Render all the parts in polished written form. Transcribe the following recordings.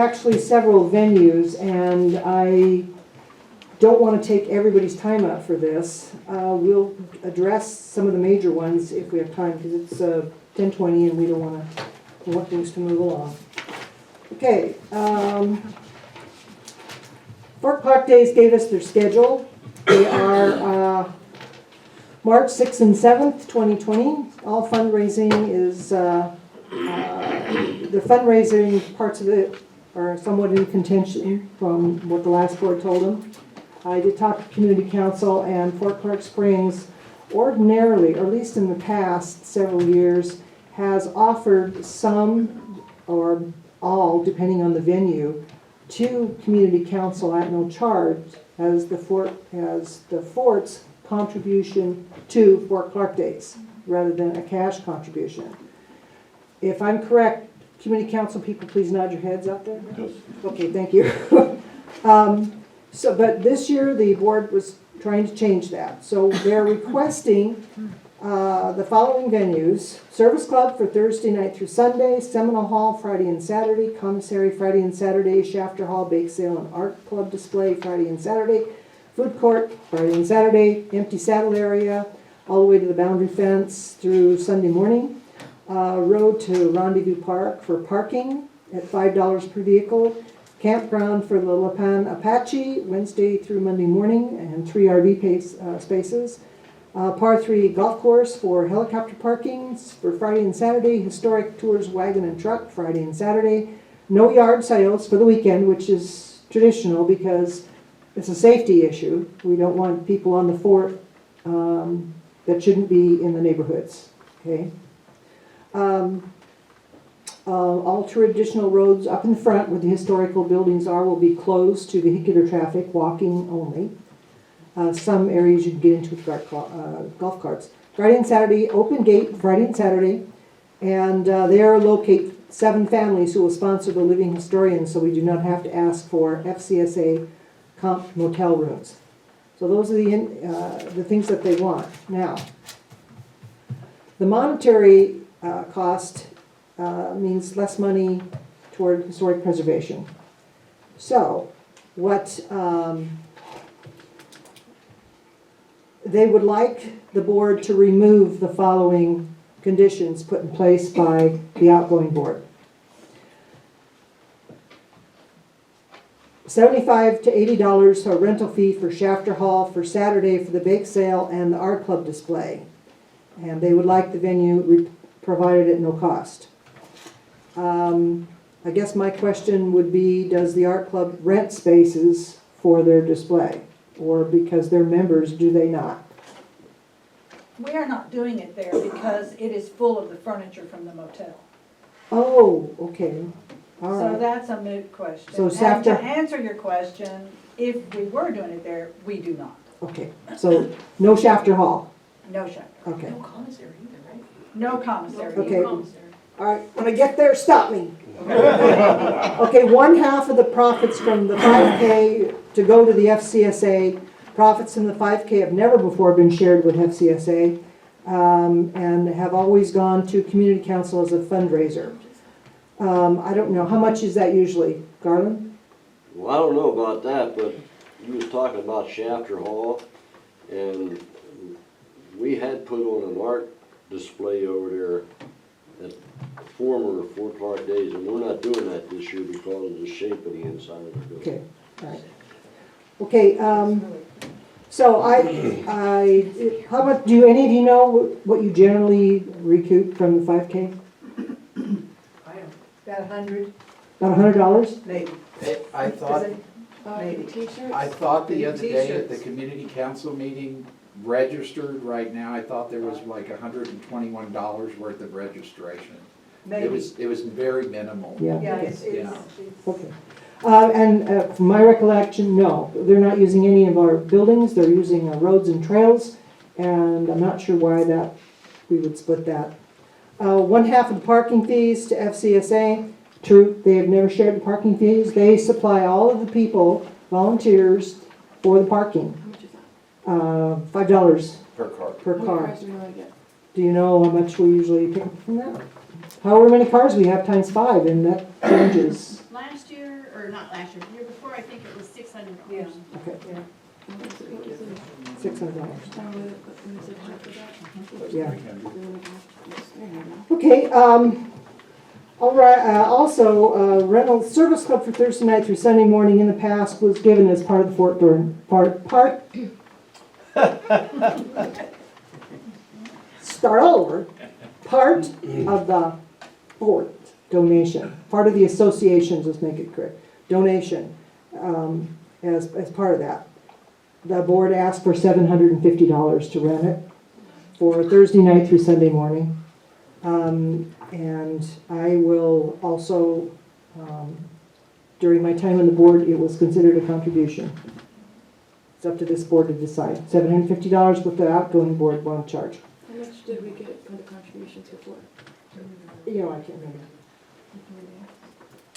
Actually several venues, and I don't want to take everybody's time up for this. We'll address some of the major ones if we have time, because it's 10:20 and we want things to move along. Okay, Fort Clark Days gave us their schedule. They are March 6th and 7th, 2020. All fundraising is, the fundraising parts of it are somewhat in contention from what the last board told them. I did talk to Community Council, and Fort Clark Springs ordinarily, or at least in the past several years, has offered some or all, depending on the venue, to Community Council at no charge as the fort's contribution to Fort Clark Days, rather than a cash contribution. If I'm correct, Community Council people, please nod your heads out there. Yes. Okay, thank you. But this year the board was trying to change that. So they're requesting the following venues: Service Club for Thursday night through Sunday, Seminole Hall Friday and Saturday, Commissary Friday and Saturday, Shafter Hall Bake Sale and Art Club Display Friday and Saturday, Food Court Friday and Saturday, Empty Saddle Area all the way to the boundary fence through Sunday morning. Road to Rendezvous Park for parking at $5 per vehicle. Campground for the Lapan Apache, Wednesday through Monday morning, and 3 RV spaces. Par 3 golf course for helicopter parkings for Friday and Saturday. Historic tours, wagon and truck, Friday and Saturday. No yard sales for the weekend, which is traditional because it's a safety issue. We don't want people on the fort that shouldn't be in the neighborhoods. Okay. All traditional roads up in the front where the historical buildings are will be closed to vehicular traffic, walking only. Some areas you can get into with golf carts. Friday and Saturday, open gate Friday and Saturday, and there locate 7 families who will sponsor the living historians, so we do not have to ask for FCSA comp motel rooms. So those are the things that they want. Now, the monetary cost means less money toward historic preservation. So what they would like the board to remove the following conditions put in place by the outgoing board. $75 to $80 for a rental fee for Shafter Hall for Saturday for the bake sale and the art club display. And they would like the venue provided at no cost. I guess my question would be, does the art club rent spaces for their display? Or because they're members, do they not? We are not doing it there because it is full of the furniture from the motel. Oh, okay. All So right. that's a moot question. So And Shafter- to answer your question, if we were doing it there, we do not. Okay, so no Shafter Hall. No Shafter. Okay. No commissary either, right? No commissary. Okay. No commissary. All right, when I get there, stop me. Okay, 1/2 of the profits from the 5K to go to the FCSA. Profits from the 5K have never before been shared with FCSA and have always gone to Community Council as a fundraiser. I don't know, how much is that usually, Garland? Well, I don't know about that, but you was talking about Shafter Hall, and we had put on an art display over there at former Fort Clark Days, and we're not doing that this year because of the shape of the inside of the building. Okay, all right. Okay, so how much, do any of you know what you generally recoup from the 5K? About 100, About $100? maybe. I thought, Maybe t-shirts. I thought the other day at the T-shirts. community council meeting, registered right now, I thought there was like $121 worth of registration. Maybe. It was very minimal. Yeah. Yeah, it's, Yeah. Okay. And from my recollection, no, they're not using any of our buildings, they're using roads and trails, and I'm not sure why that, we would split that. 1/2 of the parking fees to FCSA. True, they have never shared the parking fees. They supply all of the people, volunteers, for the parking. $5 Per car. per What car. cars do we really get? Do you know how much we usually pick up from that? However many cars we have times 5, and that changes. Last year, year, or not last year, the year before, I think it was $600. Yeah. Okay, What was it? $600. Was it half of that? Yeah. Yeah. Okay, all right, also, Reynolds Service Club for Thursday night through Sunday morning in the past was given as part of the Fort Durham, start all over, part of the fort donation, part of the associations, let's make it correct, donation, as part of that. The board asked for $750 to rent it for Thursday night through Sunday morning. And I will also, during my time on the board, it was considered a contribution. It's up to this board to decide. $750 with the outgoing board won't charge. How much did we get for the contributions before? You know, I can't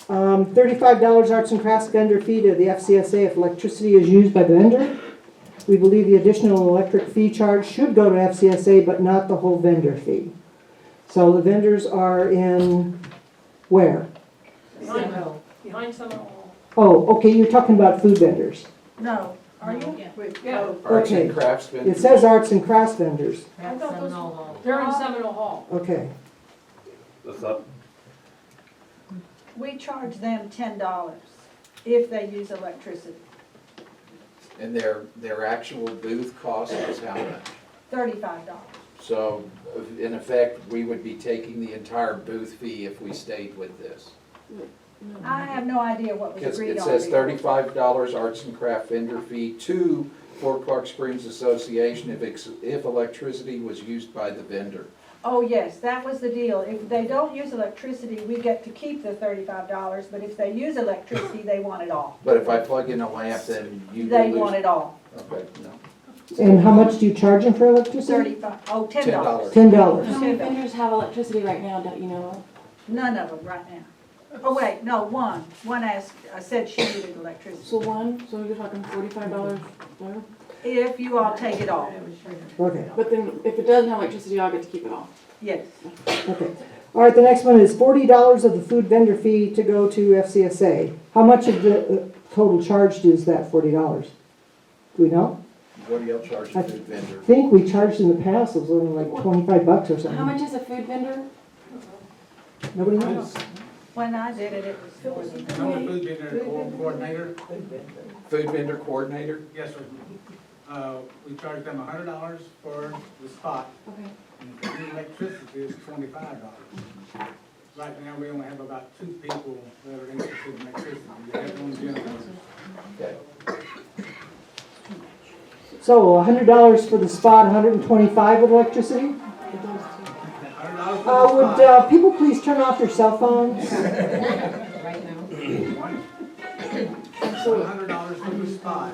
remember. $35 arts and crafts vendor fee to the FCSA if electricity is used by the vendor. We believe the additional electric fee charge should go to FCSA, but not the whole vendor fee. So the vendors are in where? Behind Seminole. Oh, okay, you're talking about food vendors. No, are you? Yeah. Yeah. Arts Okay. and crafts It vendors. says arts and crafts vendors. I thought those, they're in Seminole Hall. Okay, That's up. We charge them $10 if they use electricity, And their actual booth cost is how much? $35. So, in effect, we would be taking the entire booth fee if we stayed with this. I have no idea what was Because agreed it on. says before. $35 arts and craft vendor fee to Fort Clark Springs Association if electricity was used by the vendor. Oh, yes, that was the deal. If they don't use electricity, we get to keep the $35, but if they use electricity, they want it all. But if I plug in a lamp, then you They lose. want it all. Okay, no. and how much do you charge them for electricity? $10. $10. How many vendors have electricity right now, don't you know of? None of them right now. Oh, wait, no, one. One asked, said she needed electricity. So you're talking $45 more? If you all take it all, Okay, But then, if it doesn't have electricity, I'll get to keep it all. yes. okay. All right, the next one is $40 of the food vendor fee to go to FCSA. How much of the total charged is that $40? Do we know? What do y'all charge a food vendor? I think we charged in the past, it was only like $25 or something. How much is a food vendor? Nobody knows? When I did it, it was more than that. I'm the food vendor coordinator. Food vendor coordinator? Yes, sir. We charge them $100 for the spot, Okay. and if you use electricity, it's $25. Right now, we only have about 2 people that are interested in electricity. We have one generator. Okay. So $100 for the spot, $125 with electricity? $100 for Would the spot. people please turn off their cell phones? $100 for the spot,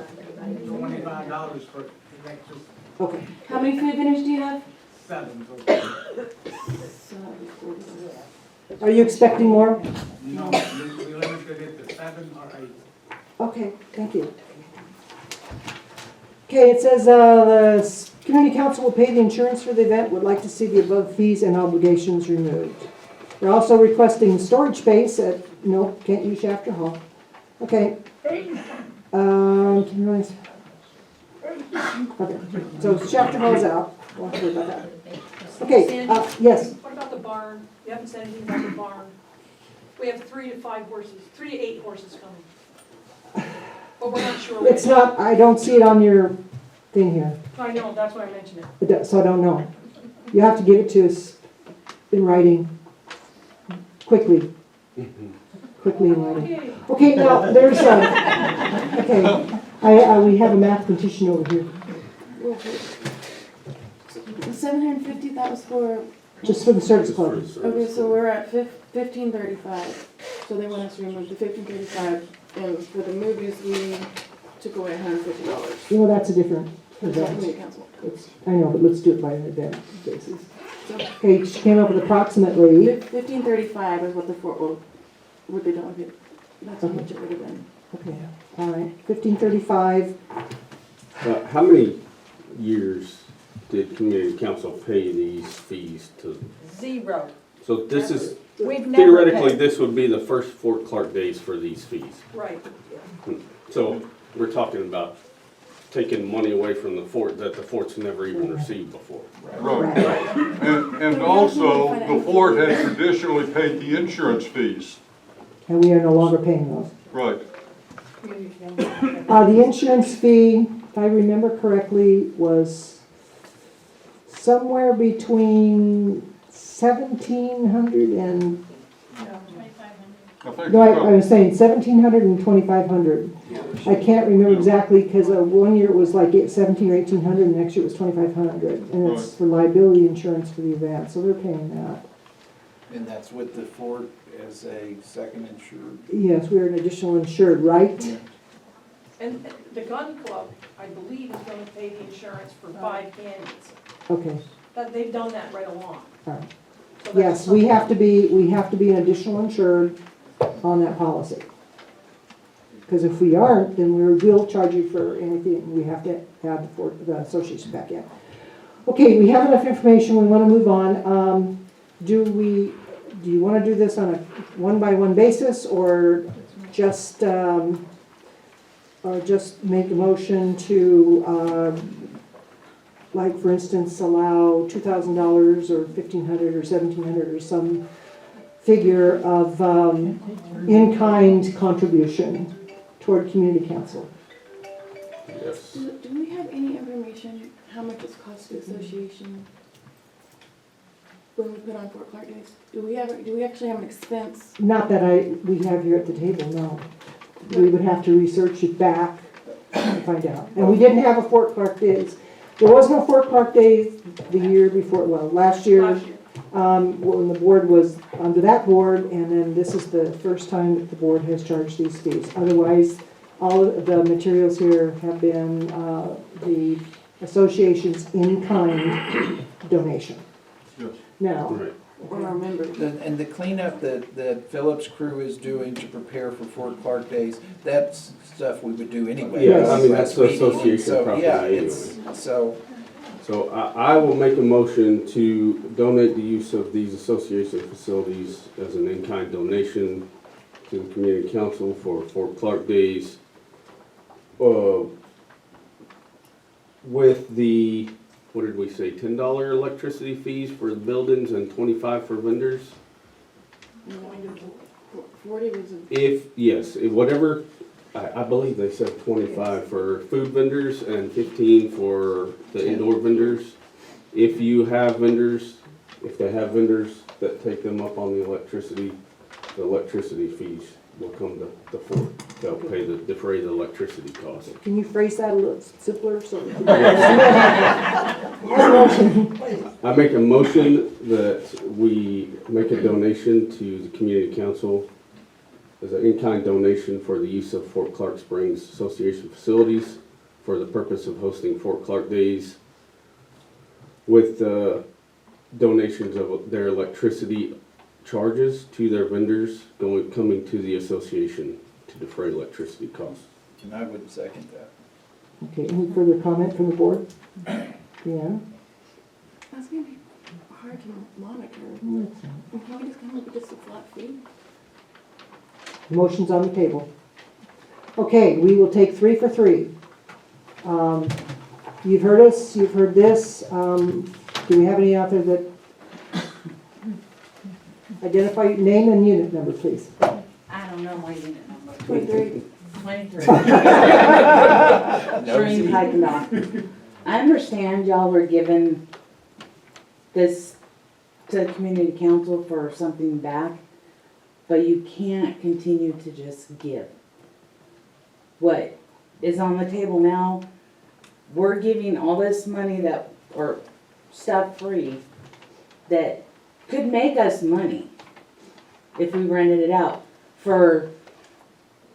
$25 for electricity. Okay. How many food vendors do you have? 7, so, Are you expecting more? no, we limited it to 7 or 8. Okay, thank you. Okay, it says, the community council will pay the insurance for the event, would like to see the above fees and obligations removed. They're also requesting storage space at, no, can't use Shafter Hall. Okay. Can you really? Okay, so Shafter Hall's out, won't worry about that. Okay, yes, What about the barn? You haven't said anything about the barn. We have 3 to 5 horses, 3 to 8 horses coming. But we're not sure. it's not, I don't see it on your thing here, I know, that's why I mentioned it. so I don't know. You have to give it to us in writing, quickly. Quickly in writing. Okay. Okay, now, there's okay, we have a mathematician over here, The 750, that was for, just for the service club. okay, so we're at 1535. So they want us to remove the 1535, and for the movies, we took away $150. You know, that's a different For the event. community council. I know, but let's do it by an event basis. Okay, she came up with approximately, 1535 is what the fort, well, what they don't get. That's how much it would have been. okay, all right, 1535, How many years did community council pay these fees to? 0. So this is, We've never theoretically, paid. this would be the first Fort Clark days for these fees. Right. So we're talking about taking money away from the fort that the fort's never even received before. Right. And also, the fort has traditionally paid the insurance fees. And we are no longer paying those. Right. The insurance fee, if I remember correctly, was somewhere between 1,700 and, I think no, I was saying 1,700 and 2,500. I can't remember exactly, because one year it was like 1,700 or 1,800, and next year it was 2,500. And it's Right. for liability insurance for the event, so they're paying that. And that's with the fort as a second insured. Yes, we're an additional insured, right? And the gun club, I believe, is gonna pay the insurance for 5 canyons. Okay, That, they've done that right along. all right. So that's Yes, we something- have to be an additional insured on that policy. Because if we aren't, then we'll charge you for anything, we have to have the association back in. Okay, we have enough information, we wanna move on. Do you wanna do this on a one-by-one basis, or just make a motion to, like, for instance, allow $2,000 or $1,500 or $1,700 or some figure of in-kind contribution toward community council? Yes. Do we have any information, how much it's cost the association when we put on Fort Clark Days? Do we actually have an expense? Not that we have here at the table, no. We would have to research it back and find out. And we didn't have a Fort Clark Days. There was no Fort Clark Days the year before, well, last year. Last year. When the board was under that board, and then this is the first time that the board has charged these fees. Otherwise, all of the materials here have been the association's in-kind donation. Yes. Now, Right. Or our members? And the cleanup that Phillips' crew is doing to prepare for Fort Clark Days, that's stuff we would do anyway. Yeah, I mean, that's the Meeting, and association so, property yeah, anyway. So, So I will make a motion to donate the use of these association facilities as an in-kind donation to the community council for Fort Clark Days. With the, what did we say, $10 electricity fees for the buildings and 25 for vendors? 40 was Whatever, I believe they said 25 for food vendors and 15 for the indoor vendors. If you have vendors, if they have vendors that take them up on the electricity fees will come to the fort. They'll defray the electricity cost. can you phrase that a little simpler so? I make a motion that we make a donation to the community council as an in-kind donation for the use of Fort Clark Springs Association facilities for the purpose of hosting Fort Clark Days with donations of their electricity charges to their vendors coming to the association to defray electricity costs. and I would second that. Okay, any further comment from the board? Yeah? That's gonna be hard to monitor. Hmm. Can we just come up with just a flat fee? Motion's on the table. Okay, we will take 3 for 3. You've heard us, you've heard this. Do we have any out there that identify, name and unit number, please? I don't know my unit number. 23. 23. No, Stream see. pipe knock. I understand y'all were given this to the community council for something back, but you can't continue to just give. What is on the table now, we're giving all this money or stuff free that could make us money if we rented it out for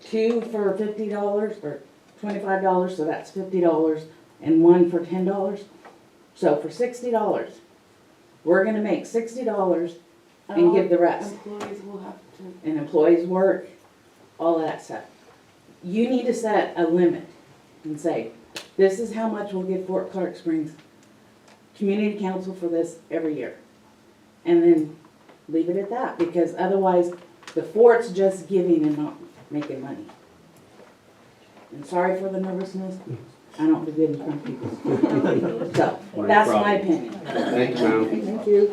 2 for $50 or $25, so that's $50, and 1 for $10. So for $60, we're gonna make $60 and give the rest. Employees will have to. And employees work, all that stuff. You need to set a limit and say, this is how much we'll give Fort Clark Springs Community Council for this every year. And then leave it at that, because otherwise the fort's just giving and not making money. And sorry for the nervousness, I don't do good in front of people. So, that's my opinion. Thank you, ma'am. Thank you.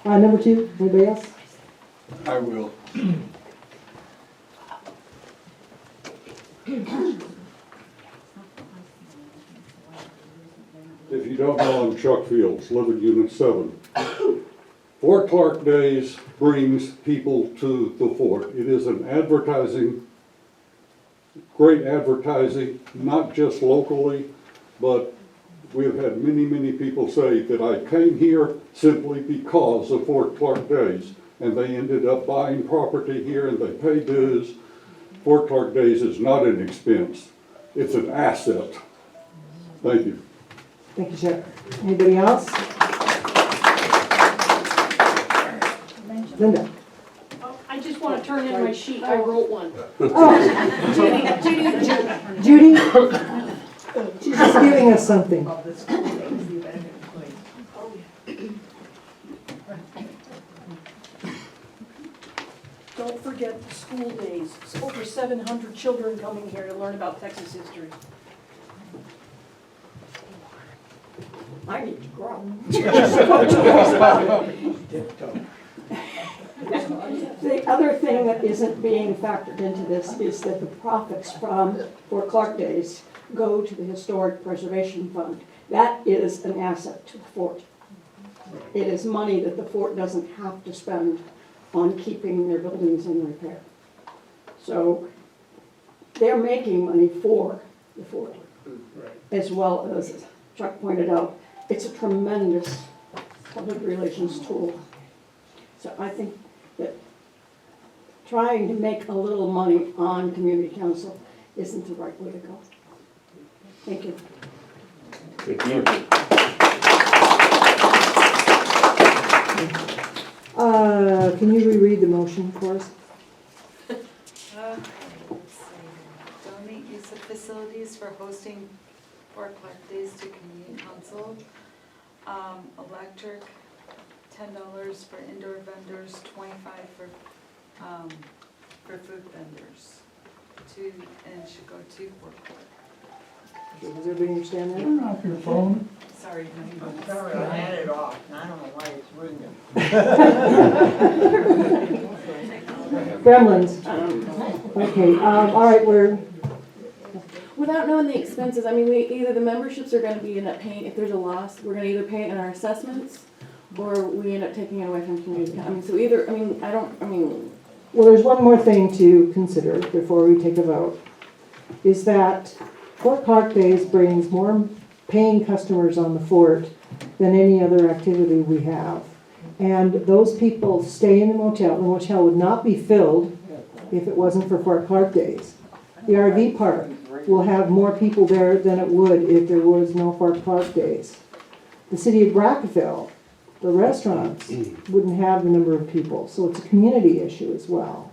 Number two, anybody else? I will. If you don't know, I'm Chuck Fields, live in Unit 7. Fort Clark Days brings people to the fort. It is an advertising, great advertising, not just locally, but we've had many, many people say that I came here simply because of Fort Clark Days. And they ended up buying property here and they pay dues. Fort Clark Days is not an expense, it's an asset. Thank you. Thank you, Chuck. Anybody else? Linda? Oh, I just want to turn in my sheet, I wrote one. Judy? She's just giving us something. Don't forget the school days. It's over 700 children coming here to learn about Texas history. I need to grow. The other thing that isn't being factored into this is that the profits from Fort Clark Days go to the Historic Preservation Fund. That is an asset to the fort. It is money that the fort doesn't have to spend on keeping their buildings in repair. So they're making money for the fort, as well as Chuck pointed out, it's a tremendous public relations tool. So I think that trying to make a little money on community council isn't the right way to go. Thank you. Thank you. Can you reread the motion for us? Let's see. Donate use of facilities for hosting Fort Clark Days to Community Council. Electric, $10 for indoor vendors, $25 for food vendors. And should go to Fort Clark. Does everybody understand that? Turn off your phone. Sorry. I'm sorry, I had it off, and I don't know why it's ringing. Gremlins. Okay, all right, we're, Without knowing the expenses, I mean, either the memberships are gonna be end up paying, if there's a loss, we're gonna either pay it in our assessments, or we end up taking it away from community. I mean, so either, well, there's one more thing to consider before we take a vote, is that Fort Clark Days brings more paying customers on the fort than any other activity we have. And those people stay in the motel. The motel would not be filled if it wasn't for Fort Clark Days. The RV park will have more people there than it would if there was no Fort Clark Days. The city of Brackville, the restaurants wouldn't have the number of people, so it's a community issue as well.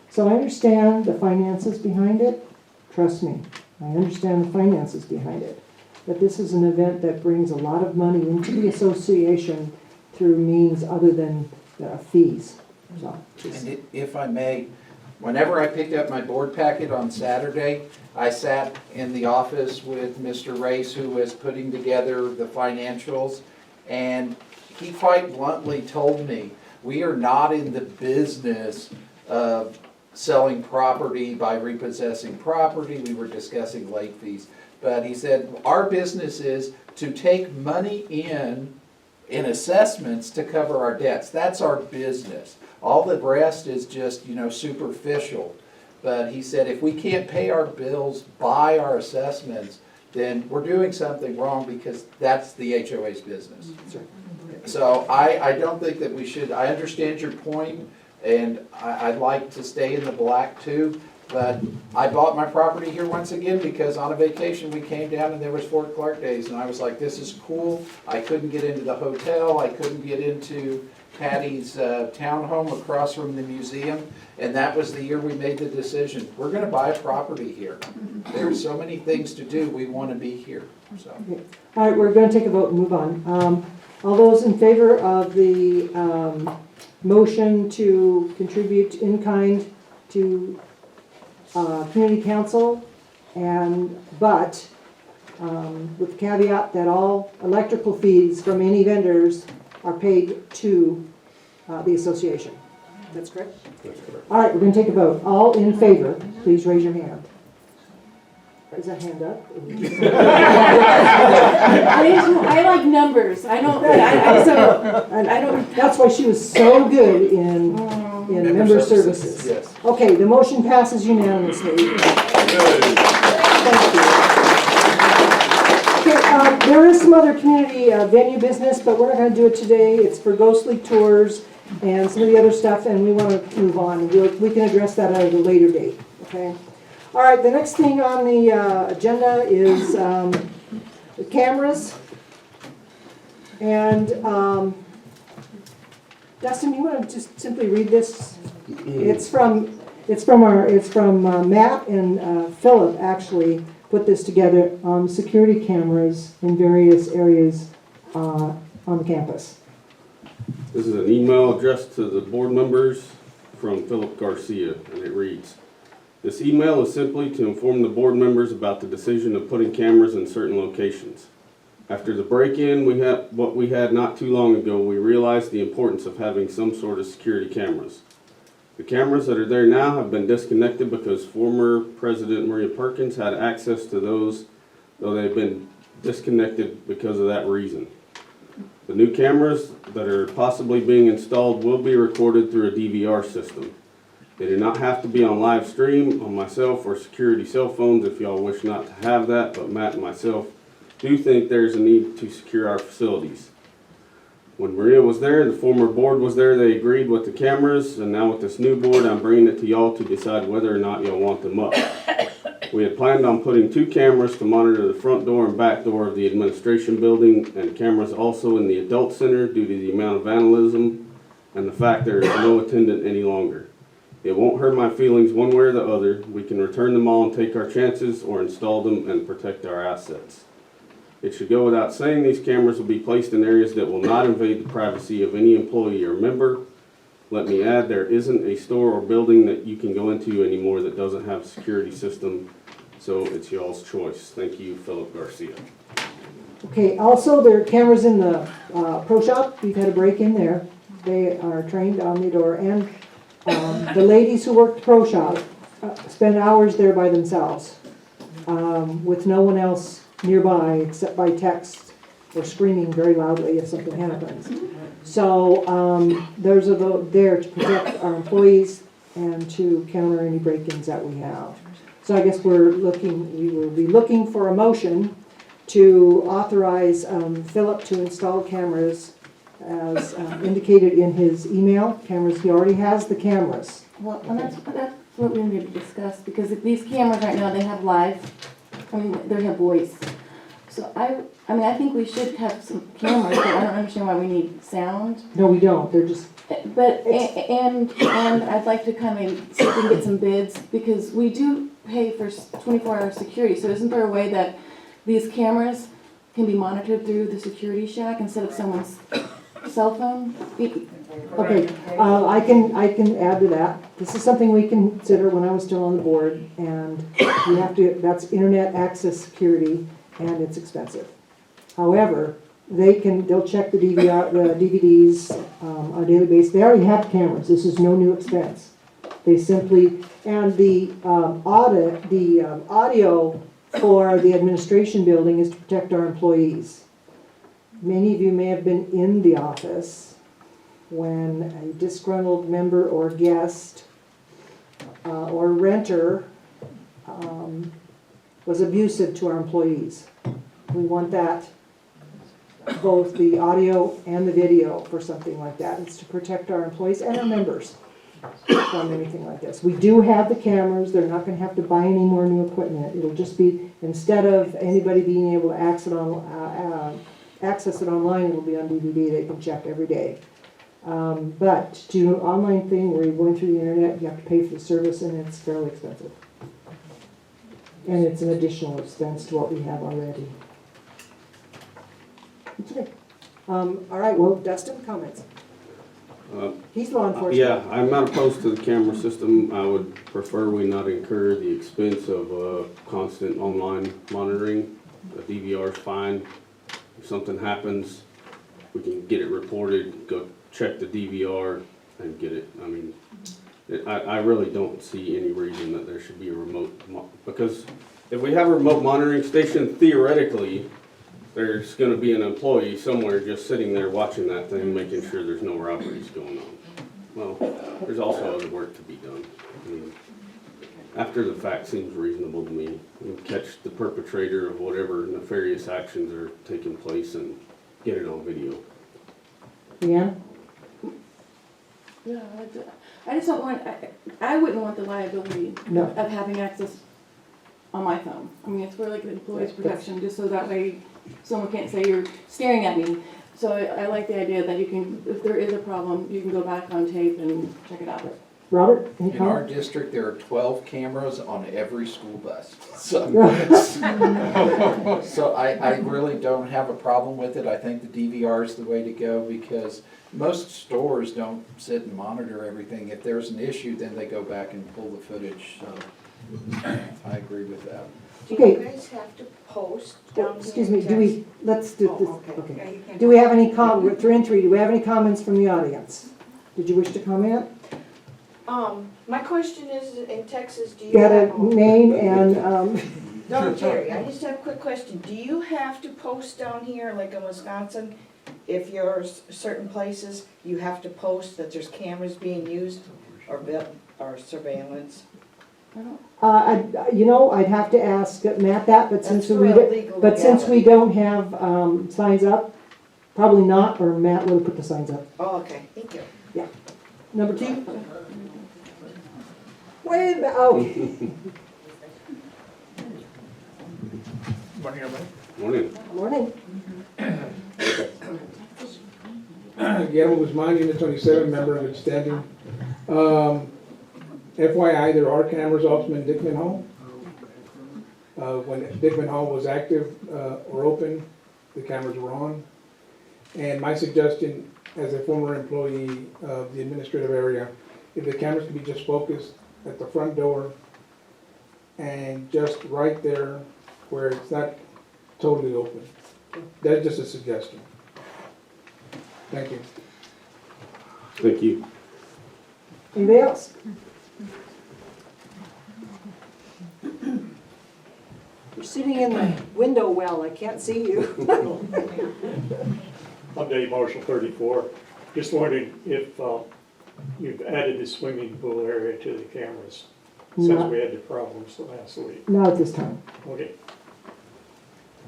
So I understand the finances behind it. Trust me, I understand the finances behind it. But this is an event that brings a lot of money into the association through means other than fees. So, And if I may, whenever I picked up my board packet on Saturday, I sat in the office with Mr. Race, who was putting together the financials, and he quite bluntly told me, we are not in the business of selling property by repossessing property. We were discussing late fees. But he said, our business is to take money in assessments to cover our debts. That's our business. All the rest is just, superficial. But he said, if we can't pay our bills by our assessments, then we're doing something wrong, because that's the HOA's business. So I don't think that we should, I understand your point, and I'd like to stay in the black too, but I bought my property here once again because on a vacation we came down and there was Fort Clark Days, and I was like, this is cool. I couldn't get into the hotel, I couldn't get into Patty's townhome across from the museum, and that was the year we made the decision. We're gonna buy a property here. There's so many things to do, we wanna be here, so. okay. All right, we're going to take a vote and move on. All those in favor of the motion to contribute in kind to community council, but with the caveat that all electrical fees from any vendors are paid to the association. That's correct? That's correct. All right, we're going to take a vote. All in favor, please raise your hand. Is that hand up? I like numbers. I don't. I don't. That's why she was so good in member services. Yes. Okay, the motion passes unanimously. Thank you. Okay, there is some other community venue business, but we're not going to do it today. It's for ghostly tours and some of the other stuff, and we want to move on. We can address that at a later date, okay? All right, the next thing on the agenda is the cameras. And Dustin, you want to just simply read this? It's from Matt and Philip actually put this together on security cameras in various areas on the campus. This is an email addressed to the board members from Philip Garcia, and it reads, "This email is simply to inform the board members about the decision of putting cameras in certain locations. After the break-in we had not too long ago, we realized the importance of having some sort of security cameras. The cameras that are there now have been disconnected because former President Maria Perkins had access to those, though they've been disconnected because of that reason. The new cameras that are possibly being installed will be recorded through a DVR system. They do not have to be on live stream on myself or security cell phones if y'all wish not to have that, but Matt and myself do think there's a need to secure our facilities. When Maria was there, the former board was there, they agreed with the cameras, and now with this new board, I'm bringing it to y'all to decide whether or not y'all want them up. We had planned on putting 2 cameras to monitor the front door and back door of the administration building, and cameras also in the adult center due to the amount of vandalism and the fact there is no attendant any longer. It won't hurt my feelings one way or the other. We can return them all and take our chances, or install them and protect our assets. It should go without saying these cameras will be placed in areas that will not invade the privacy of any employee or member. Let me add, there isn't a store or building that you can go into anymore that doesn't have a security system, so it's y'all's choice. Thank you, Philip Garcia." Okay, also there are cameras in the pro shop. We've had a break in there. They are trained on the door, and the ladies who work the pro shop spend hours there by themselves with no one else nearby except by text or screaming very loudly if something happens. So there's a vote there to protect our employees and to counter any break-ins that we have. So I guess we will be looking for a motion to authorize Philip to install cameras as indicated in his email. Cameras, he already has the cameras. Well, and that's what we need to discuss, because if these cameras right now, they have live, they have voice. So I think we should have some cameras, but I don't understand why we need sound. No, we don't. They're just. But, and I'd like to kind of see if we can get some bids, because we do pay for 24-hour security. So isn't there a way that these cameras can be monitored through the security shack instead of someone's cell phone? Okay, I can add to that. This is something we consider when I was still on the board, and you have to, that's internet access security, and it's expensive. However, they'll check the DVDs on a daily basis. They already have cameras. This is no new expense. They simply, and the audio for the administration building is to protect our employees. Many of you may have been in the office when a disgruntled member or guest or renter was abusive to our employees. We want that, both the audio and the video for something like that. It's to protect our employees and our members from anything like this. We do have the cameras. They're not going to have to buy any more new equipment. It'll just be, instead of anybody being able to access it online, it'll be on DVD. They can check every day. But to do an online thing where you're going through the internet, you have to pay for the service, and it's fairly expensive. And it's an additional expense to what we have already. Okay. All right, well, Dustin, comments? He's law enforcement. Yeah, I'm not opposed to the camera system. I would prefer we not incur the expense of constant online monitoring. A DVR is fine. If something happens, we can get it reported, go check the DVR and get it. I mean, I really don't see any reason that there should be a because if we have a remote monitoring station, theoretically, there's gonna be an employee somewhere just sitting there watching that thing, making sure there's no robberies going on. Well, there's also other work to be done. I mean, after the fact seems reasonable to me. We catch the perpetrator of whatever nefarious actions are taking place and get it on video. Deanna? Yeah, I just don't want, I wouldn't want the liability No. of having access on my phone. I mean, it's for like the employee's protection, just so that way someone can't say you're staring at me. So I like the idea that you can, if there is a problem, you can go back on tape and check it out. Robert, any In our comment? district, there are 12 cameras on every school bus. So I really don't have a problem with it. I think the DVR is the way to go because most stores don't sit and monitor everything. If there's an issue, then they go back and pull the footage. So I agree with that. Do Okay. you guys have to post down here? Excuse me, let's do this, Oh, okay. okay. Yeah, you can- Do we have any we're 3 and 3, do we have any comments from the audience? Did you wish to comment? My question is, in Texas, do you Got have? a name and, No, Terry, I just have a quick question. Do you have to post down here, like in Wisconsin, if you're certain places, you have to post that there's cameras being used or surveillance? I'd have to ask Matt that, but since That's we, for illegal but since we legality. don't have, signs up, probably not, or Matt will put the signs up. Oh, okay, thank you. Number 2? Wait a minute, oh, Morning, everybody. Morning. morning. Guillermo Guzman, Unit 27, member of Extending. FYI, there are cameras also in Dickman Hall. When Dickman Hall was active or open, the cameras were on. And my suggestion, as a former employee of the administrative area, if the cameras can be just focused at the front door and just right there where it's not totally open. That's just a suggestion. Thank you. Thank you. Anybody else? You're sitting in the window well, I can't see you. I'm Dave Marshall, 34. Just wondering if you've added the swimming pool area to the cameras since Not- we had the problems last week. Not at this time. Okay.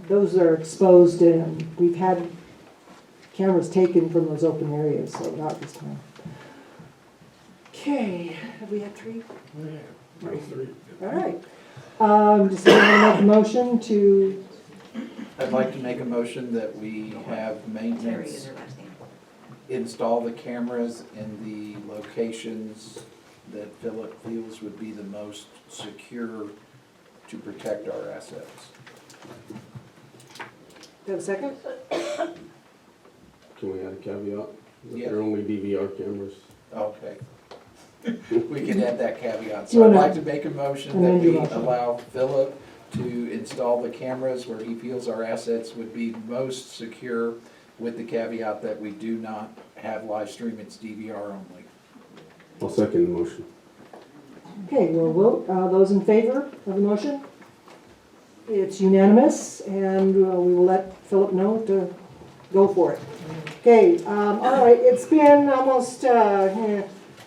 Those are exposed and we've had cameras taken from those open areas, so not at this time. Okay, have we had 3? All right. Just going to make a motion to, I'd like to make a motion that we have maintenance install the cameras in the locations that Philip feels would be the most secure to protect our assets. do you have a second? Can we add a caveat? That Yeah. they're only DVR cameras. Okay. We can add that caveat. Do you So I'd wanna like to make a motion that amend your we motion? allow Philip to install the cameras where he feels our assets would be most secure, with the caveat that we do not have live stream, it's DVR only. I'll second the motion. Okay, we'll vote. Those in favor of the motion? It's unanimous, and we will let Philip know to go for it. Okay, all right, it's been almost,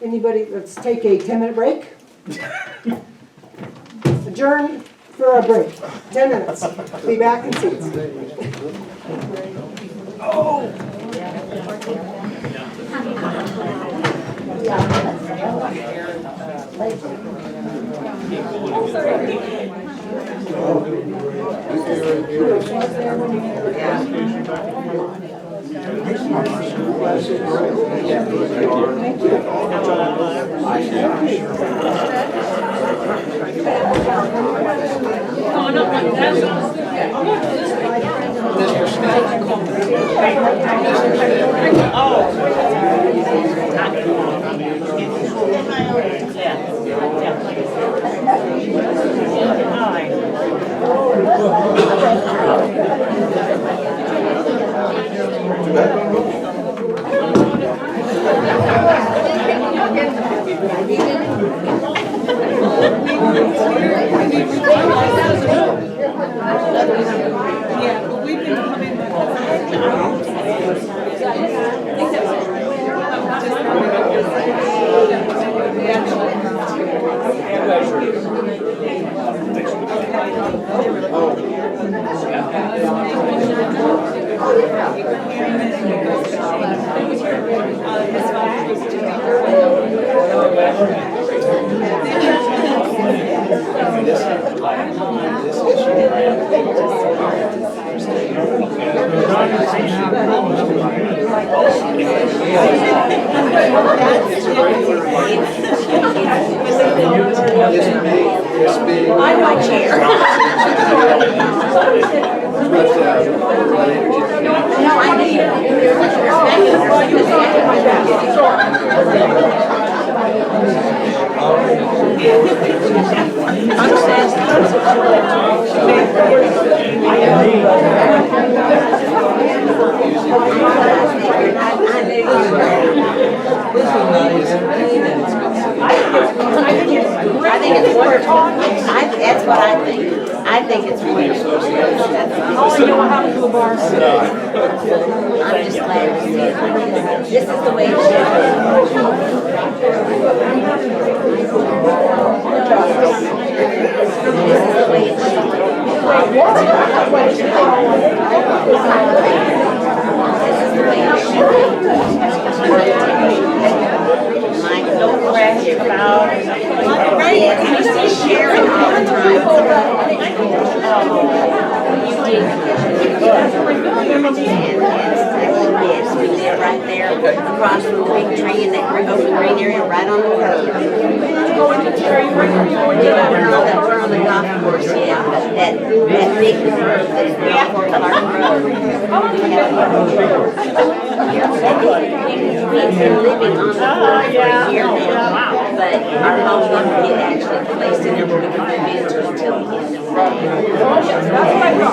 anybody, let's take a 10-minute break. Adjourn for a break, 10 minutes. Be back in seats. Oh. I know, Chair. No, I I think it's wonderful. That's what I think. I think it's wonderful. All I know how to do a bar. I'm just glad to see it. This is the way it should be. This is the way it should be. This is the way it should be. Mike, don't brag your power. Yes, you see Sharon all the time. Yes, we live right there across from the big tree in that open green area right on the curb. We're on the golf course, yeah. That big curve that's before Clark Road. We've been living on the course for a year now, but our home won't get actually placed in it. We can move into it until the end of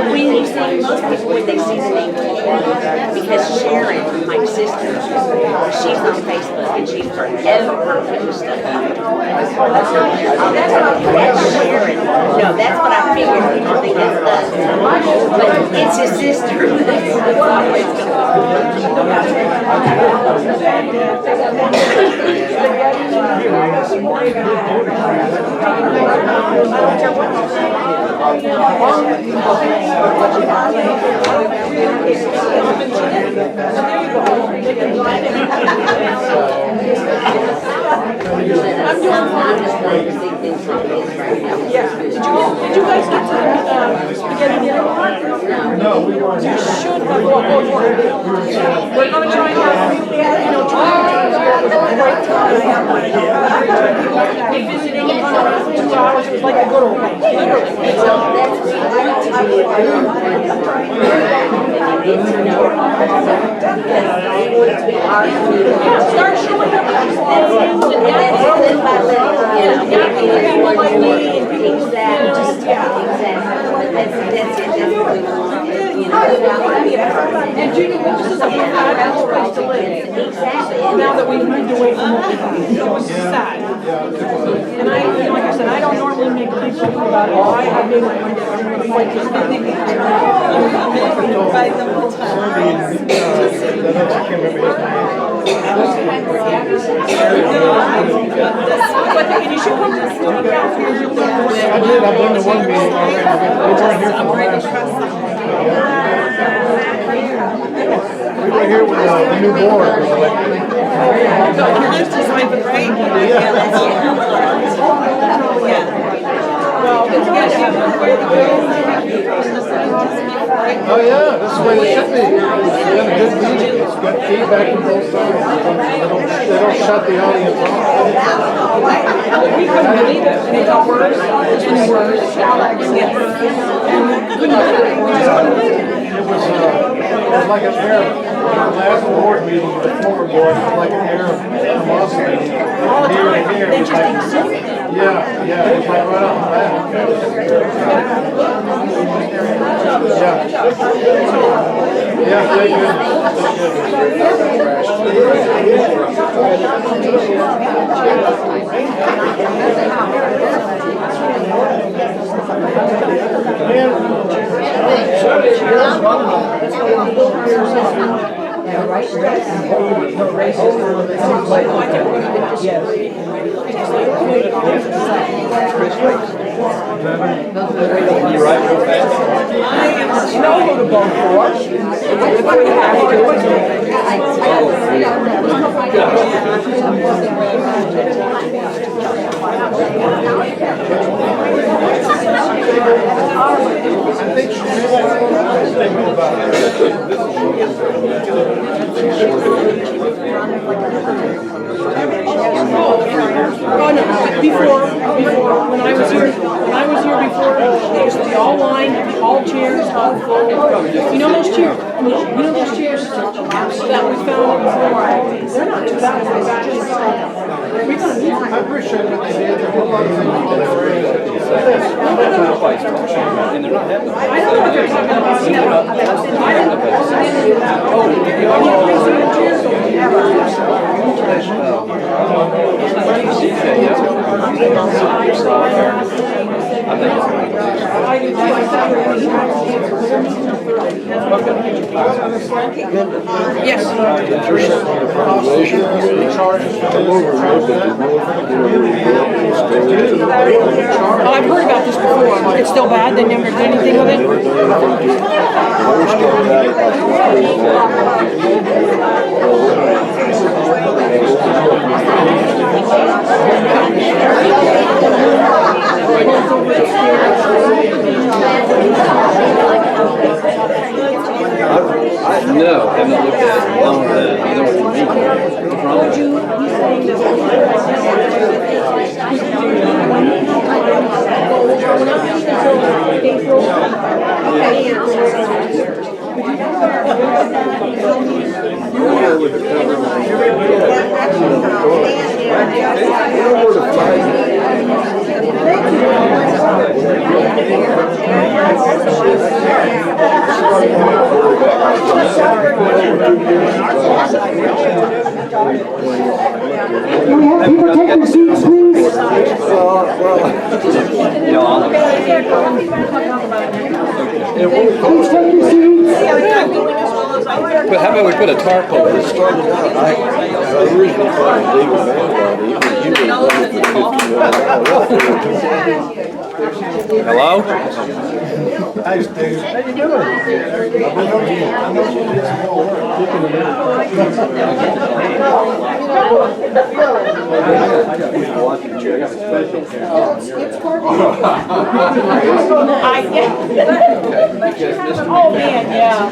when you see most people, when they see the name Karen, because Sharon, my sister, she's on Facebook and she's forever putting stuff up. That's Sharon. No, that's what I figured. People think it's us. But it's his sister. Did you guys get to spaghetti dinner? No, we weren't. You should have. We're gonna try and have, great time. They visited in front of us 2 hours, it was like a good old days, Yeah, start showing up. People like me and people, Exactly. That's it. That's what we want. And Judy, this is a fabulous place to live. Exactly. Now that we've moved away from it, it was sad. And I, like I said, I don't normally make a big deal about it. I have made my mind up. I'm going to fight this thing. By the whole But you should come to the school council. I did, I've been to one meeting already, they weren't here for the last. We were here when the new board was elected. Oh yeah, this is the way it should be. It's been a good meeting, it's got feedback from both sides. They don't shut the audience off. We couldn't believe it, and it got worse and worse. Alex, It was like an air, the last board meeting, the former board, it was like an air of animosity. Here and here, it was like, yeah, it was like right off the bat. Yeah, they Oh, no, before, when I was here before, it used to be all lined, all chairs, all full. You know those chairs? You know those chairs that we found before? They're not too bad. We're gonna need them. I appreciate what they did, a whole lot of things. I don't know what they're talking about. Yes. Oh, I've heard about this before. It's still bad. They never did anything with No, haven't looked at it in a long time. I know what you mean. What's wrong with it? Can we have people take their seats, please? Please take your seats. But how about we put a tarp over it? Started out, I originally thought David Hello? Hey, Steve. How you doing? I know you did some more work. Oh, man, yeah.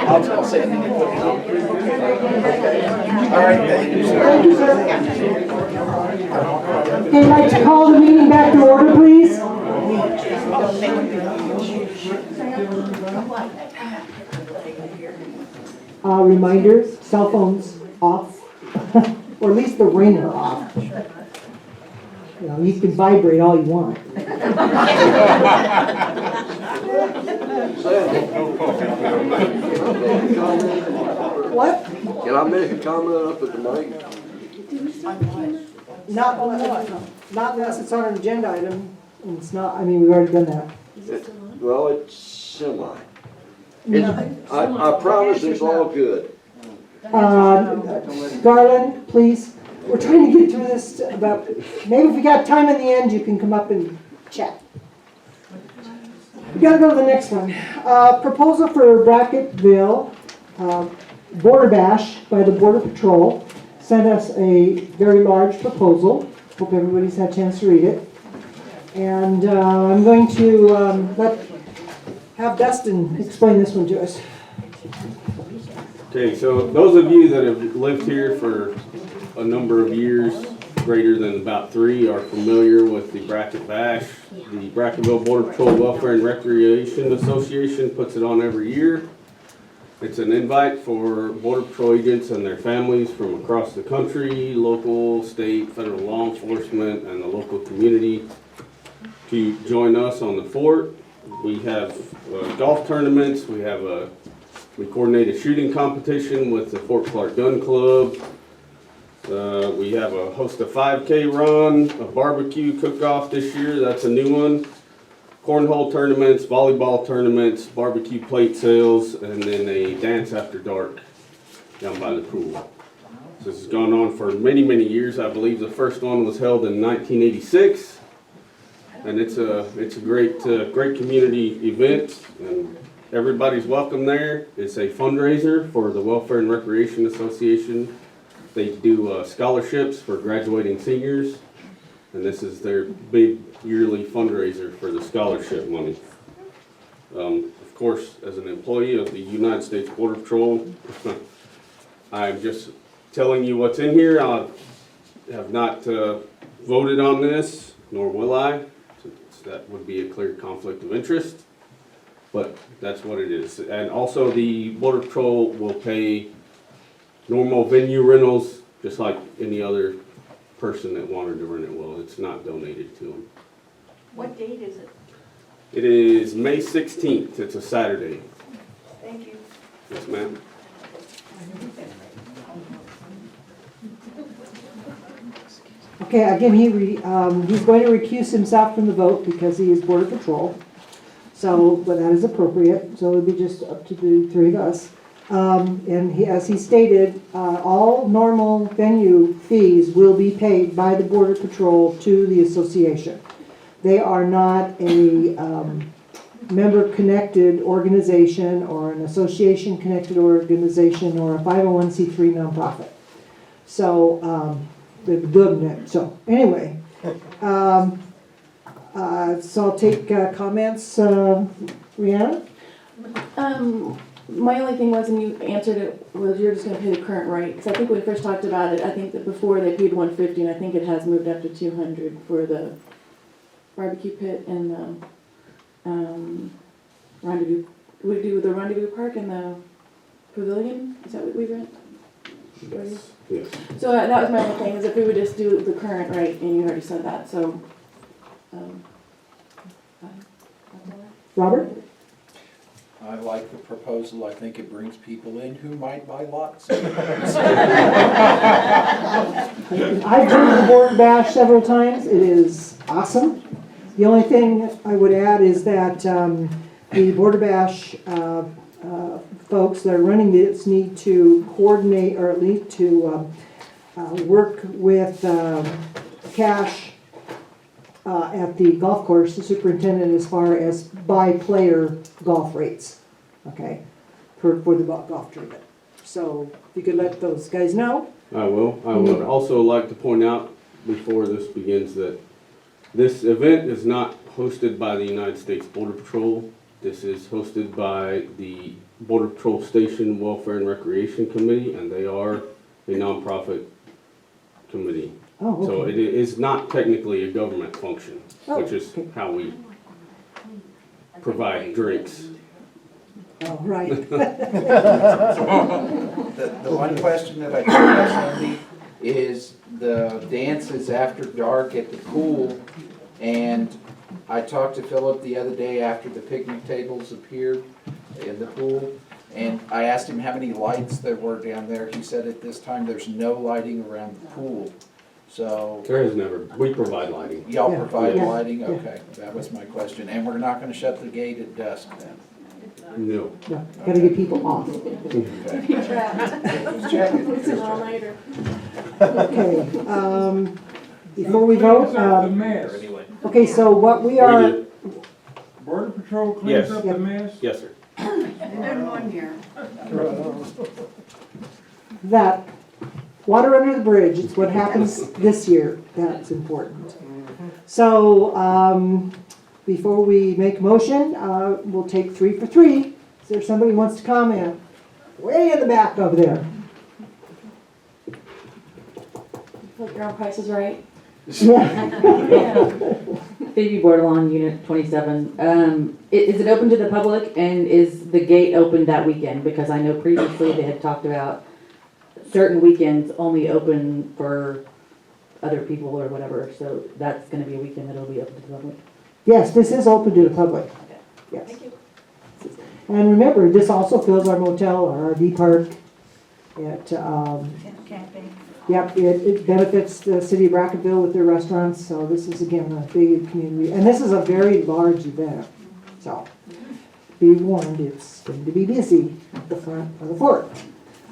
I'll say anything. All right. Thank you, sir. Okay, I'd like to call the meeting back to order, please. Reminders, cell phones off, or at least the ringer off. You know, you can vibrate all you want. What? Can I make a comment up at the mic? Not unless it's on an agenda item, and it's not, I mean, we've already done that. Well, it's semi. I promise it's all good. Garland, please, we're trying to get through this about, maybe if we got time in the end, you can come up and chat. We gotta go to the next one. Proposal for Bracketville, Border Bash by the Border Patrol sent us a very large proposal. Hope everybody's had a chance to read it. And I'm going to have Dustin explain this one to us. Okay, so those of you that have lived here for a number of years, greater than about 3, are familiar with the Bracket Bash. The Bracketville Border Patrol Welfare and Recreation Association puts it on every year. It's an invite for Border Patrol agents and their families from across the country, local, state, federal law enforcement, and the local community to join us on the fort. We have golf tournaments, we coordinate a shooting competition with the Fort Clark Gun Club. We have a host a 5K run, a barbecue cook-off this year, that's a new one. Cornhole tournaments, volleyball tournaments, barbecue plate sales, and then a dance after dark down by the pool. So this has gone on for many, many years. I believe the first one was held in 1986. And it's a great community event, and everybody's welcome there. It's a fundraiser for the Welfare and Recreation Association. They do scholarships for graduating seniors, and this is their big yearly fundraiser for the scholarship money. Of course, as an employee of the United States Border Patrol, I'm just telling you what's in here. I have not voted on this, nor will I. That would be a clear conflict of interest, but that's what it is. And also the Border Patrol will pay normal venue rentals just like any other person that wanted to rent it will. It's not donated to them. What date is it? It is May 16th. It's a Saturday. Thank you. Yes, ma'am. Okay, again, he's going to recuse himself from the vote because he is Border Patrol. So, but that is appropriate, so it'll be just up to the three of us. And as he stated, all normal venue fees will be paid by the Border Patrol to the association. They are not a member-connected organization or an association-connected organization or a 501c3 nonprofit. So, so anyway, so I'll take comments, Rihanna? My only thing was, and you answered it, was you're just gonna pay the current rate, because I think when we first talked about it, I think that before they paid $150, and I think it has moved up to $200 for the barbecue pit and the, rendezvous. We do the rendezvous park and the pavilion, is that what we rent? Yes. Yes. So that was my only thing, is if we would just do the current rate, and you already said that, so. Robert? I like the proposal. I think it brings people in who might buy lots. I've been to the Board Bash several times. It is awesome. The only thing I would add is that the Board Bash folks that are running this need to coordinate, or at least to work with Cash at the golf course, the superintendent, as far as by player golf rates, okay, for the golf tournament. So if you could let those guys know. I will. I would also like to point out before this begins that this event is not hosted by the United States Border Patrol. This is hosted by the Border Patrol Station Welfare and Recreation Committee, and they are a nonprofit committee. Oh, okay. So it is not technically a government function, which is how we provide drinks. Oh, right. The one question that I do have, Cindy, is the dances after dark at the pool. And I talked to Philip the other day after the picnic tables appeared in the pool. And I asked him how many lights there were down there. He said at this time there's no lighting around the pool. So. There is never, we provide lighting. Y'all Yeah. provide Yeah. lighting? Yeah. Okay, that was my question. And we're not gonna shut the gate at dusk then? No. No, gotta get people off. Okay. Just checking. It's an all-nighter. Okay, before we vote, okay, so what we We are, do. Border Patrol Yes. cleans up the mess? Yes, sir. Done 1 year. that water under the bridge, it's what happens this year, that's important. So, before we make a motion, we'll take 3 for 3. Is there somebody who wants to comment? Way in the back over there. Put your own prices right. Phoebe Bordelon, Unit 27. Is it open to the public, and is the gate open that weekend? Because I know previously they had talked about certain weekends only open for other people or whatever, so that's gonna be a weekend that'll be open to the public. Yes, this is open to the public. Yes. And remember, this also fills our motel, our RV park at, Camping. Yep, it benefits the city of Brackettville with their restaurants, so this is again a big community, and this is a very large event. So, be warned, it's going to be busy at the front of the fort.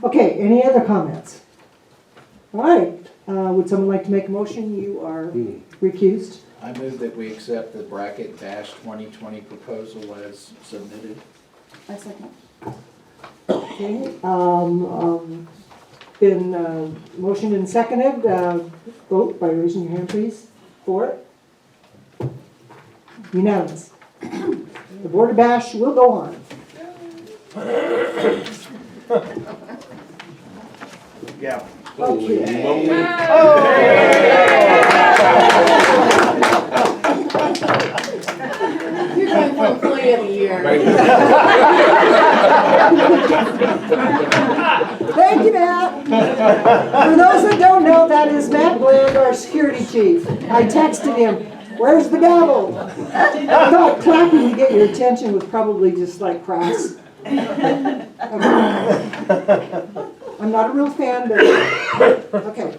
Okay, any other comments? All right, would someone like to make a motion? You are recused. I move that we accept the Bracket Dash 2020 proposal as submitted. I second. Okay, been motioned and seconded, vote by raising your hand, please, for it. Unanimous. The Board of Bash will go on. Yeah. You're going for employee of the year. Thank you, Matt. For those that don't know, that is Matt Bland, our security chief. I texted him, where's the gavel? I thought clapping to get your attention was probably just like crass. I'm not a real fan, but okay.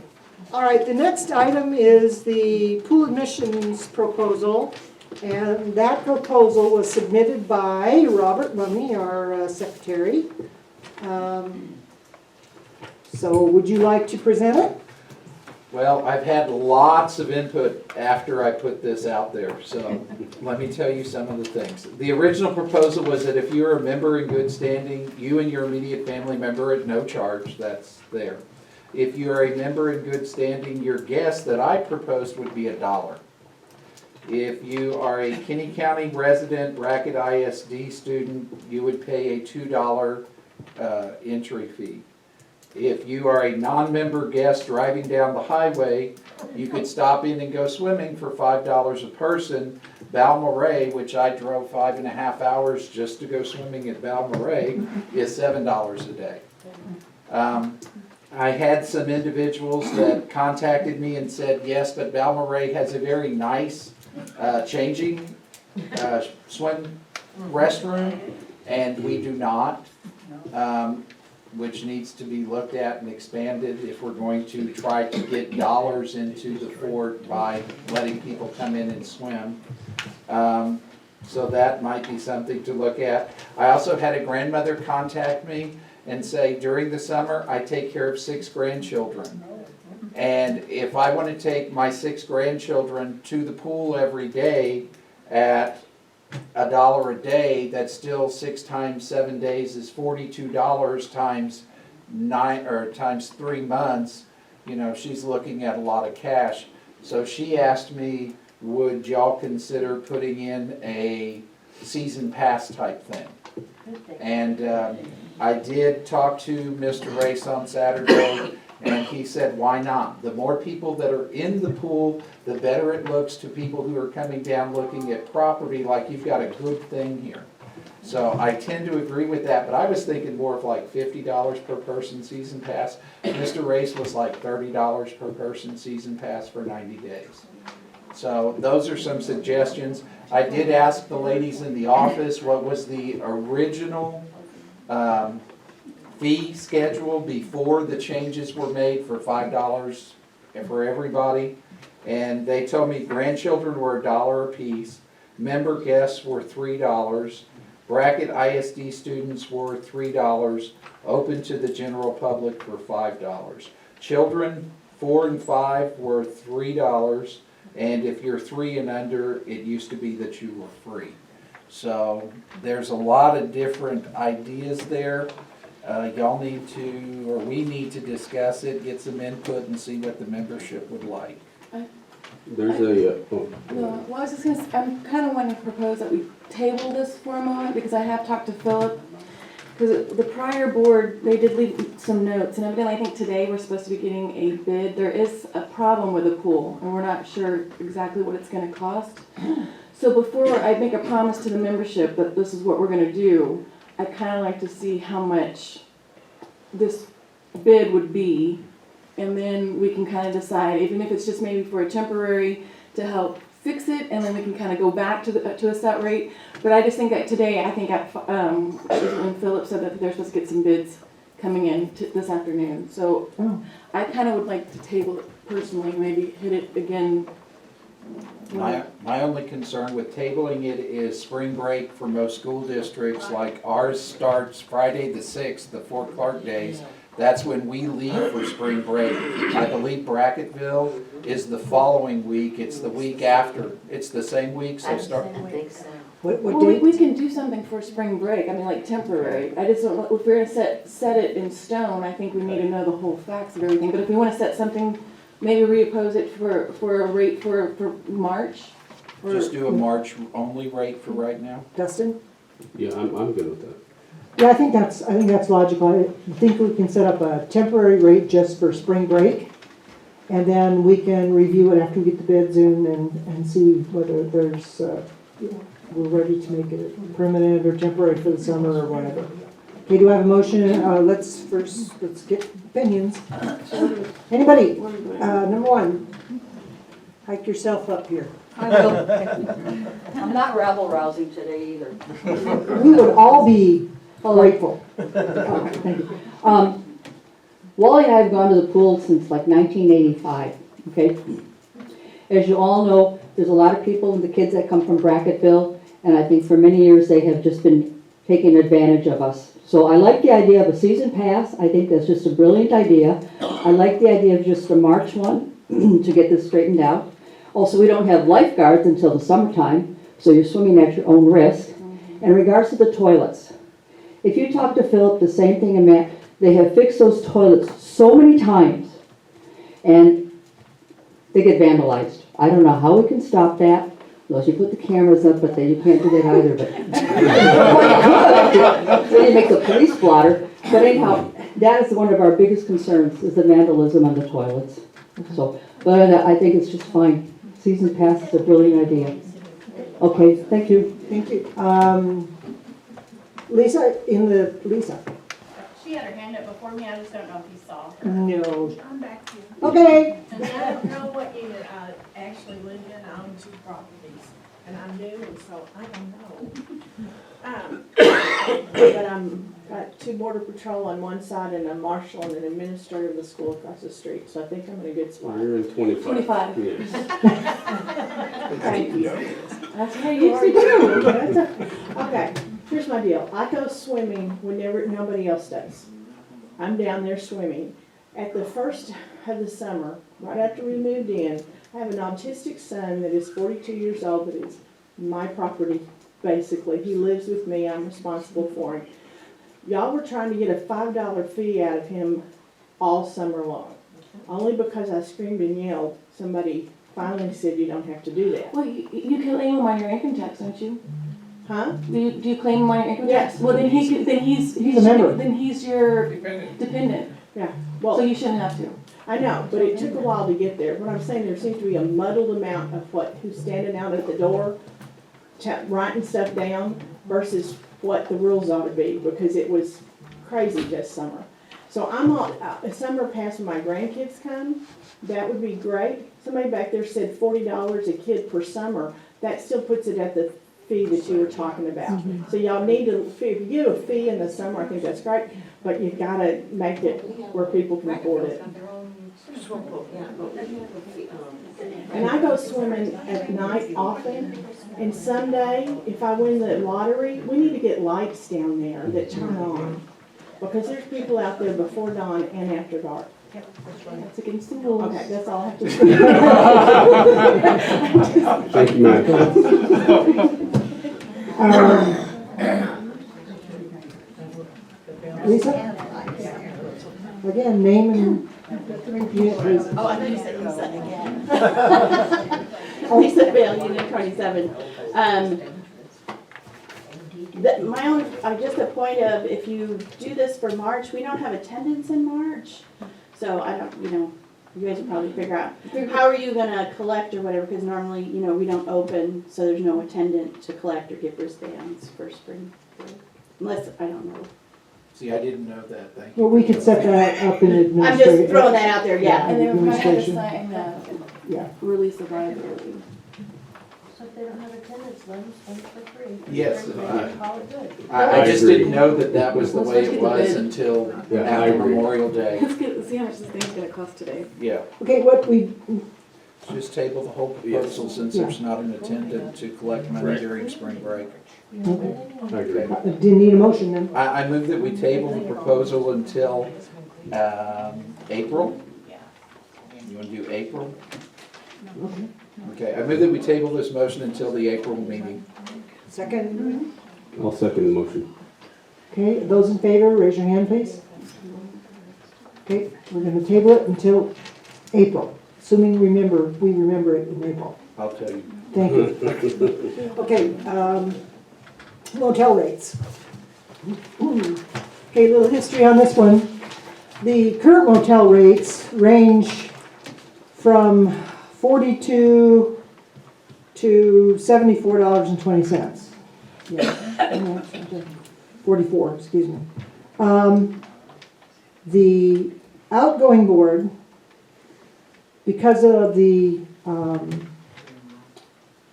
All right, the next item is the pool admissions proposal. And that proposal was submitted by Robert Mummy, our secretary. So would you like to present it? Well, I've had lots of input after I put this out there, so let me tell you some of the things. The original proposal was that if you're a member in good standing, you and your immediate family member at no charge, that's there. If you're a member in good standing, your guest that I proposed would be $1. If you are a Kinney County resident, Brackett ISD student, you would pay a $2 entry fee. If you are a non-member guest driving down the highway, you could stop in and go swimming for $5 a person. Balmoral, which I drove 5.5 hours just to go swimming at Balmoral, is $7 a day. I had some individuals that contacted me and said, yes, but Balmoral has a very nice changing swim restroom, and we do not. Which needs to be looked at and expanded if we're going to try to get dollars into the fort by letting people come in and swim. So that might be something to look at. I also had a grandmother contact me and say, during the summer, I take care of 6 grandchildren. And if I want to take my 6 grandchildren to the pool every day at $1 a day, that's still 6 times 7 days is $42 times 9 or times 3 months. You know, she's looking at a lot of cash. So she asked me, would y'all consider putting in a season pass type thing? And I did talk to Mr. Race on Saturday, and he said, why not? The more people that are in the pool, the better it looks to people who are coming down looking at property, like you've got a good thing here. So I tend to agree with that, but I was thinking more of like $50 per person season pass. Mr. Race was like $30 per person season pass for 90 days. So those are some suggestions. I did ask the ladies in the office what was the original fee schedule before the changes were made for $5 for everybody. And they told me grandchildren were $1 a piece, member guests were $3, Brackett ISD students were $3, open to the general public for $5. Children 4 and 5 were $3, and if you're 3 and under, it used to be that you were free. So there's a lot of different ideas there. Y'all need to, or we need to discuss it, get some input, and see what the membership would like. There's a, Well, I was just gonna, I'm kind of wanting to propose that we table this for a moment, because I have talked to Philip, because the prior board, they did leave some notes, and evidently I think today we're supposed to be getting a bid. There is a problem with the pool, and we're not sure exactly what it's gonna cost. So before I make a promise to the membership that this is what we're gonna do, I'd kind of like to see how much this bid would be, and then we can kind of decide, even if it's just maybe for a temporary to help fix it, and then we can kind of go back to a set rate. But I just think that today, I think when Philip said that they're supposed to get some bids coming in this afternoon. So Oh. I kind of would like to table it personally, maybe hit it again. My only concern with tabling it is spring break for most school districts, like ours starts Friday the 6th, the Fort Clark days. That's when we leave for spring break. I believe Bracketville is the following week, it's the week after, it's the same week, so start. What Well, date? we can do something for spring break, I mean, like temporary. I just don't, know if we're gonna set it in stone, I think we need to know the whole facts of everything. But if we wanna set something, maybe reoppose it for a rate for March? or- Just do a March only rate for right now. Dustin? Yeah, I'm good with that. Yeah, I think that's logical. I think we can set up a temporary rate just for spring break. And then we can review it after we get the bids in and see whether there's, we're ready to make it permanent or temporary for the summer or whatever. Okay, do I have a motion? Let's get opinions. Anybody? Number one, hike yourself up here. I will. I'm not rabble rousing today either. We would all be grateful. Oh, thank you. Wally and I have gone to the pool since like 1985, okay? As you all know, there's a lot of people and the kids that come from Bracketville, and I think for many years they have just been taking advantage of us. So I like the idea of a season pass. I think that's just a brilliant idea. I like the idea of just a March one to get this straightened out. Also, we don't have lifeguards until the summertime, so you're swimming at your own risk. In regards to the toilets, if you talk to Philip, the same thing, and Matt, they have fixed those toilets so many times, and they get vandalized. I don't know how we can stop that, unless you put the cameras up, but then you can't do that either, but. Then you make the police blotter, but anyhow, that is one of our biggest concerns, is the vandalism on the toilets. So, but I think it's just fine. Season pass is a brilliant idea. Okay, thank you. Thank you. Lisa. She had her hand up before me, I just don't know if you saw. No. I'm back here. Okay. And I don't know what unit I actually live in, I own 2 properties, and I'm new, and so I don't know. But I'm got 2 border patrol on one side and a marshal and an administrator of the school across the street, so I think I'm in a good spot. You're in 25. 25. Yes. That's how you usually do. Okay, here's my deal. I go swimming whenever nobody else does. I'm down there swimming. At the first of the summer, right after we moved in, I have an autistic son that is 42 years old that is my property, basically. He lives with me. I'm responsible for him. Y'all were trying to get a $5 fee out of him all summer long. Only because I screamed and yelled, somebody finally said you don't have to do that. Well, you can claim him on your income tax, don't you? Huh? Do you claim him on your income Yes. tax? Well, then he's a member. Then he's your dependent. Yeah. So Well, you shouldn't have to. I know, but it took a while to get there. What I'm saying, there seems to be a muddled amount of who's standing out at the door, writing stuff down versus what the rules ought to be, because it was crazy this summer. So I'm on a summer pass when my grandkids come. That would be great. Somebody back there said $40 a kid per summer. That still puts it at the fee that you were talking about. So y'all need to, if you give a fee in the summer, I think that's great, but you gotta make it where people can afford it. And I go swimming at night often, and someday, if I win the lottery, we need to get lights down there that turn on. Because there's people out there before dawn and after dark. That's against the rules. Okay, that's all I have to say. Thank you, Matt. Lisa? Again, name and unit, please. Oh, I thought you said Lisa again. Lisa Bell, Unit 27. My own, just a point of, if you do this for March, we don't have attendance in March. So I don't, you guys will probably figure out, how are you gonna collect or whatever, because normally, we don't open, so there's no attendant to collect or give wristbands for spring break. Unless, I don't know. See, I didn't know that, thank you. Well, we could set that up in I'm administrative. just throwing that out there, yeah. And then we're going to have to Administration. sign Yeah. release of liability. If they don't have attendance, let them spend it for free. Yes, Call it good. I just agree. didn't know that that was the way it was until Yeah, I after agree. Memorial Day. Let's see how much this thing's gonna cost today. Yeah, Okay, what we, just table the whole proposal since there's not an attendant to collect money during spring break. I agree. didn't need a motion then. I move that we table the proposal until April. You want to do April? Okay, I move that we table this motion until the April meeting. Second, I'll second the motion. okay, those in favor, raise your hand, please. Okay, we're gonna table it until April, assuming we remember it in April. I'll tell you. Thank you. Okay, motel rates. Okay, a little history on this one. The current motel rates range from $42 to $74.20. Yeah, 44, excuse me. The outgoing board, because of the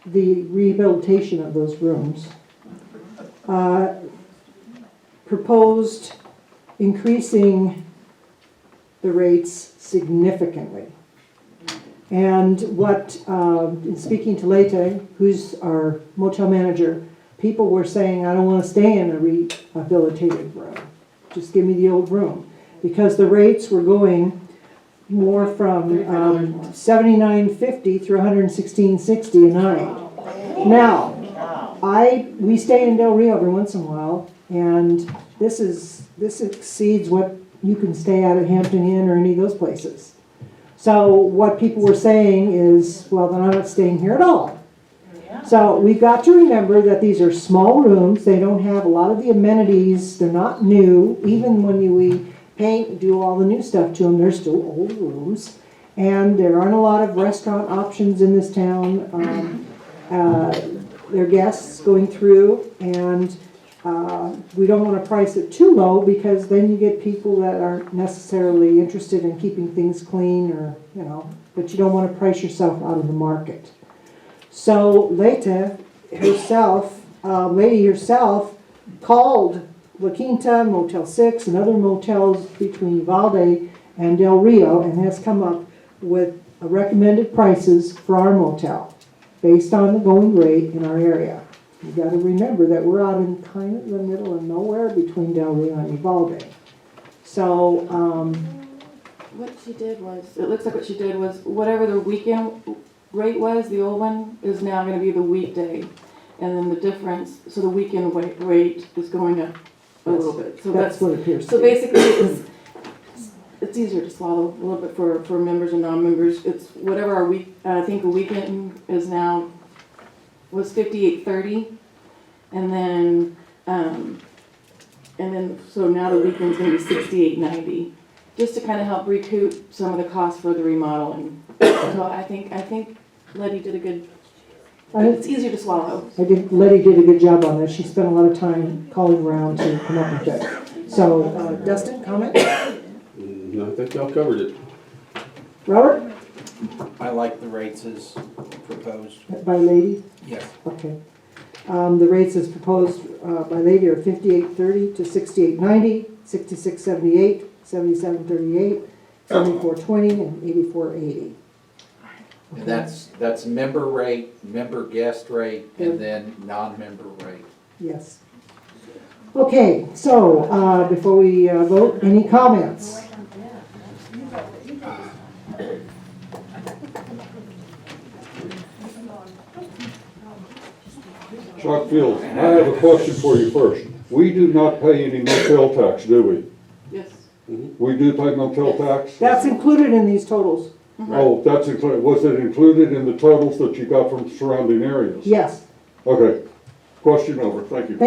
rehabilitation of those rooms, proposed increasing the rates significantly. And what, in speaking to Leyte, who's our motel manager, people were saying, I don't want to stay in a rehabilitated room. Just give me the old room. Because the rates were going more from $79.50 through $116.60 a night. Now, we stay in Del Rio every once in a while, and this exceeds what you can stay at Hampton Inn or any of those places. So what people were saying is, well, then I'm not staying here at all. So we've got to remember that these are small rooms. They don't have a lot of the amenities. They're not new. Even when we paint and do all the new stuff to them, they're still old rooms. And there aren't a lot of restaurant options in this town. There are guests going through, and we don't want to price it too low because then you get people that aren't necessarily interested in keeping things clean, or, but you don't want to price yourself out of the market. So Leyte herself, lady herself, called La Quinta, Motel 6, and other motels between Uvalde and Del Rio, and has come up with recommended prices for our motel based on the going rate in our area. You got to remember that we're out in kind of the middle of nowhere between Del Rio and Uvalde. So, What she did was, it looks like what she did was, whatever the weekend rate was, the old one, is now gonna be the weekday. And then the difference, so the weekend rate is going up a little bit. So that's what it appears to So be. basically, it's easier to swallow a little bit for members and non-members. It's whatever our I think the weekend is now, was $58.30. And then, so now the weekend's gonna be $68.90. Just to kind of help recoup some of the costs for the remodeling. So I think Letty did a good, it's easier to swallow. Letty did a good job on this. She spent a lot of time calling around to come up with it. So, Dustin, comment? No, I think y'all covered it. Robert? I like the rates as proposed. By lady? Yes. Okay. The rates as proposed by lady are $58.30 to $68.90, $66.78, $77.38, $74.20, and $84.80. And that's member rate, member guest rate, and then non-member rate. Yes. Okay, so before we vote, any comments? Chuck Fields, I have a question for you first. We do not pay any motel tax, do we? Yes. We do pay motel tax? That's included in these totals. Oh, that's included. Was it included in the totals that you got from surrounding areas? Yes. Okay. Question over. Thank you. Thank you.